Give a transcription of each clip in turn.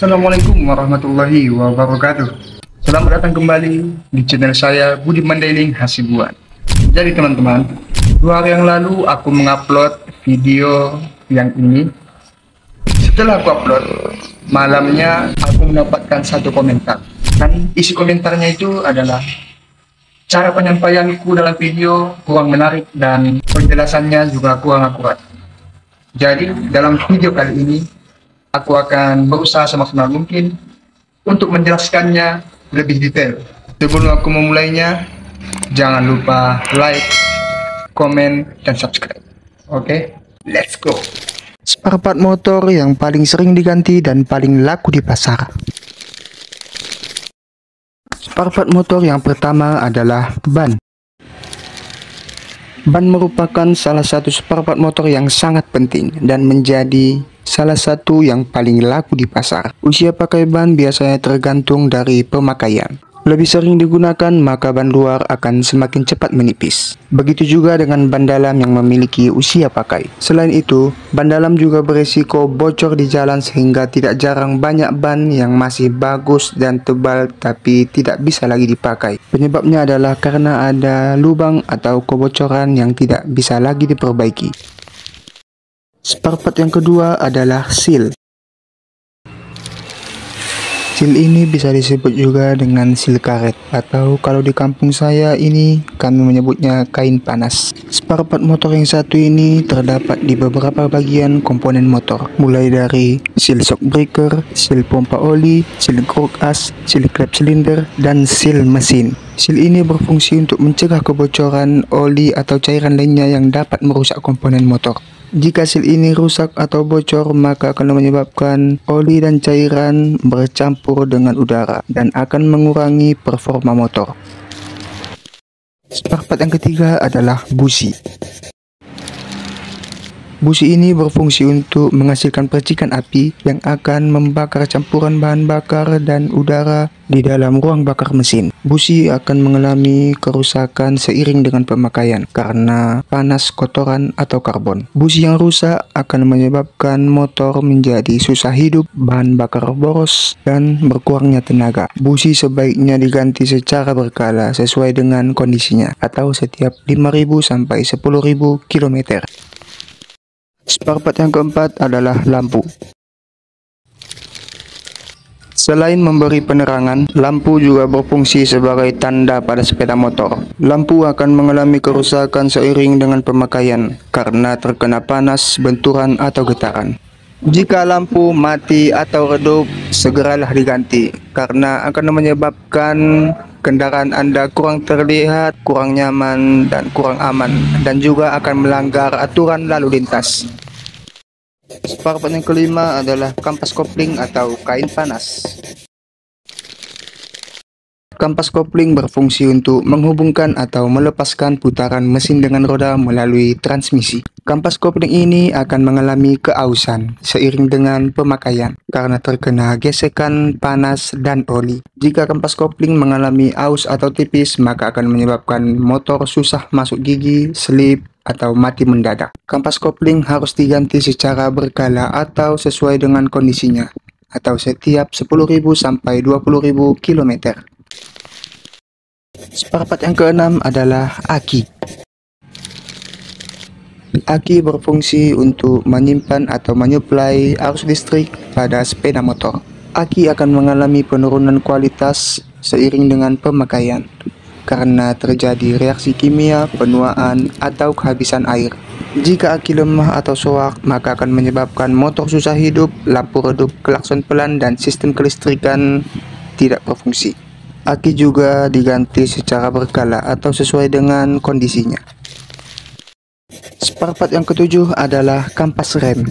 Assalamualaikum warahmatullahi wabarakatuh. Selamat datang kembali di channel saya Budi Mandailing Hasibuan. Jadi teman-teman, 2 hari yang lalu aku mengupload video yang ini. Setelah aku upload, malamnya aku mendapatkan satu komentar. Dan isi komentarnya itu adalah cara penyampaianku dalam video kurang menarik dan penjelasannya juga kurang akurat. Jadi dalam video kali ini aku akan berusaha semaksimal mungkin untuk menjelaskannya lebih detail. Sebelum aku memulainya, jangan lupa like, komen, dan subscribe. Oke, let's go. Spare part motor yang paling sering diganti dan paling laku di pasar. Spare part motor yang pertama adalah ban. Ban merupakan salah satu spare part motor yang sangat penting dan menjadi salah satu yang paling laku di pasar. Usia pakai ban biasanya tergantung dari pemakaian. Lebih sering digunakan, maka ban luar akan semakin cepat menipis. Begitu juga dengan ban dalam yang memiliki usia pakai. Selain itu, ban dalam juga berisiko bocor di jalan sehingga tidak jarang banyak ban yang masih bagus dan tebal tapi tidak bisa lagi dipakai. Penyebabnya adalah karena ada lubang atau kebocoran yang tidak bisa lagi diperbaiki. Spare part yang kedua adalah seal. Seal ini bisa disebut juga dengan seal karet, atau kalau di kampung saya ini kami menyebutnya kain panas. Spare part motor yang satu ini terdapat di beberapa bagian komponen motor, mulai dari seal shock breaker, seal pompa oli, seal grok as, seal klep silinder, dan seal mesin. Seal ini berfungsi untuk mencegah kebocoran oli atau cairan lainnya yang dapat merusak komponen motor. Jika seal ini rusak atau bocor, maka akan menyebabkan oli dan cairan bercampur dengan udara dan akan mengurangi performa motor. Spare part yang ketiga adalah busi. Busi ini berfungsi untuk menghasilkan percikan api yang akan membakar campuran bahan bakar dan udara di dalam ruang bakar mesin. Busi akan mengalami kerusakan seiring dengan pemakaian karena panas, kotoran, atau karbon. Busi yang rusak akan menyebabkan motor menjadi susah hidup, bahan bakar boros, dan berkurangnya tenaga. Busi sebaiknya diganti secara berkala sesuai dengan kondisinya atau setiap 5.000 sampai 10.000 km. Spare part yang keempat adalah lampu. Selain memberi penerangan, lampu juga berfungsi sebagai tanda pada sepeda motor. Lampu akan mengalami kerusakan seiring dengan pemakaian karena terkena panas, benturan, atau getaran. Jika lampu mati atau redup, segeralah diganti karena akan menyebabkan kendaraan Anda kurang terlihat, kurang nyaman, dan kurang aman, dan juga akan melanggar aturan lalu lintas. Spare part yang kelima adalah kampas kopling atau kain panas. Kampas kopling berfungsi untuk menghubungkan atau melepaskan putaran mesin dengan roda melalui transmisi. Kampas kopling ini akan mengalami keausan seiring dengan pemakaian karena terkena gesekan panas dan oli. Jika kampas kopling mengalami aus atau tipis, maka akan menyebabkan motor susah masuk gigi, selip, atau mati mendadak. Kampas kopling harus diganti secara berkala atau sesuai dengan kondisinya, atau setiap 10.000 sampai 20.000 km. Spare part yang keenam adalah aki. Aki berfungsi untuk menyimpan atau menyuplai arus listrik pada sepeda motor. Aki akan mengalami penurunan kualitas seiring dengan pemakaian karena terjadi reaksi kimia, penuaan, atau kehabisan air. Jika aki lemah atau soak, maka akan menyebabkan motor susah hidup, lampu redup, klakson pelan, dan sistem kelistrikan tidak berfungsi. Aki juga diganti secara berkala atau sesuai dengan kondisinya. Spare part yang ketujuh adalah kampas rem.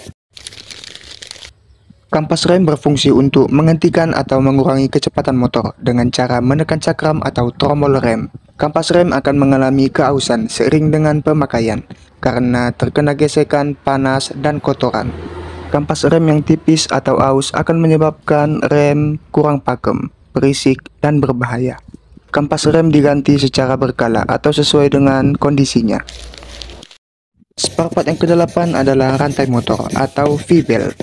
Kampas rem berfungsi untuk menghentikan atau mengurangi kecepatan motor dengan cara menekan cakram atau tromol rem. Kampas rem akan mengalami keausan seiring dengan pemakaian karena terkena gesekan, panas, dan kotoran. Kampas rem yang tipis atau aus akan menyebabkan rem kurang pakem, berisik, dan berbahaya. Kampas rem diganti secara berkala atau sesuai dengan kondisinya. Spare part yang kedelapan adalah rantai motor atau V-belt.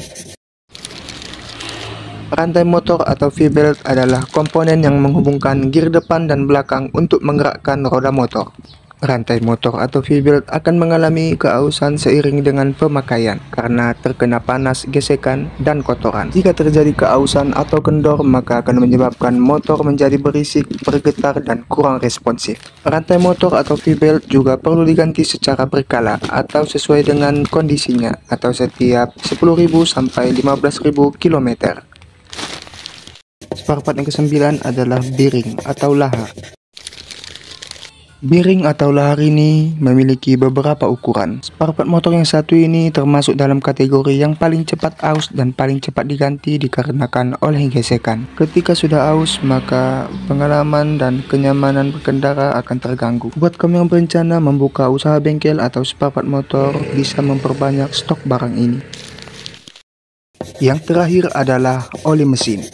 Rantai motor atau V-belt adalah komponen yang menghubungkan gear depan dan belakang untuk menggerakkan roda motor. Rantai motor atau V-belt akan mengalami keausan seiring dengan pemakaian karena terkena panas, gesekan, dan kotoran. Jika terjadi keausan atau kendor, maka akan menyebabkan motor menjadi berisik, bergetar, dan kurang responsif. Rantai motor atau V-belt juga perlu diganti secara berkala atau sesuai dengan kondisinya atau setiap 10.000 sampai 15.000 km. Spare part yang ke-9 adalah bearing atau lahar. Bearing atau lahar ini memiliki beberapa ukuran. Spare part motor yang satu ini termasuk dalam kategori yang paling cepat aus dan paling cepat diganti dikarenakan oleh gesekan. Ketika sudah aus, maka pengalaman dan kenyamanan berkendara akan terganggu. Buat kamu yang berencana membuka usaha bengkel atau spare part motor, bisa memperbanyak stok barang ini. Yang terakhir adalah oli mesin.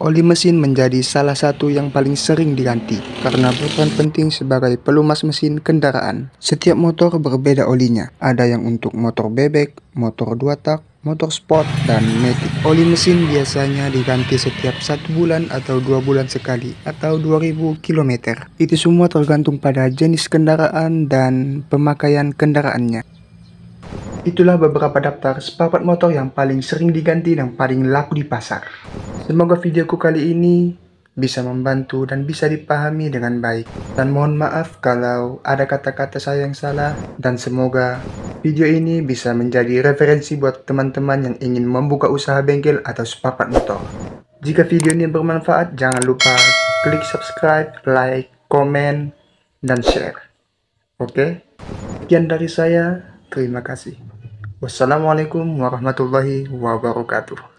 Oli mesin menjadi salah satu yang paling sering diganti karena berperan penting sebagai pelumas mesin kendaraan. Setiap motor berbeda olinya. Ada yang untuk motor bebek, motor 2 tak, motor sport, dan matic. Oli mesin biasanya diganti setiap 1 bulan atau 2 bulan sekali atau 2000 km. Itu semua tergantung pada jenis kendaraan dan pemakaian kendaraannya. Itulah beberapa daftar spare part motor yang paling sering diganti dan paling laku di pasar. Semoga videoku kali ini bisa membantu dan bisa dipahami dengan baik. Dan mohon maaf kalau ada kata-kata saya yang salah. Dan semoga video ini bisa menjadi referensi buat teman-teman yang ingin membuka usaha bengkel atau spare part motor. Jika video ini bermanfaat, jangan lupa klik subscribe, like, komen, dan share. Oke? Sekian dari saya. Terima kasih. Wassalamualaikum warahmatullahi wabarakatuh.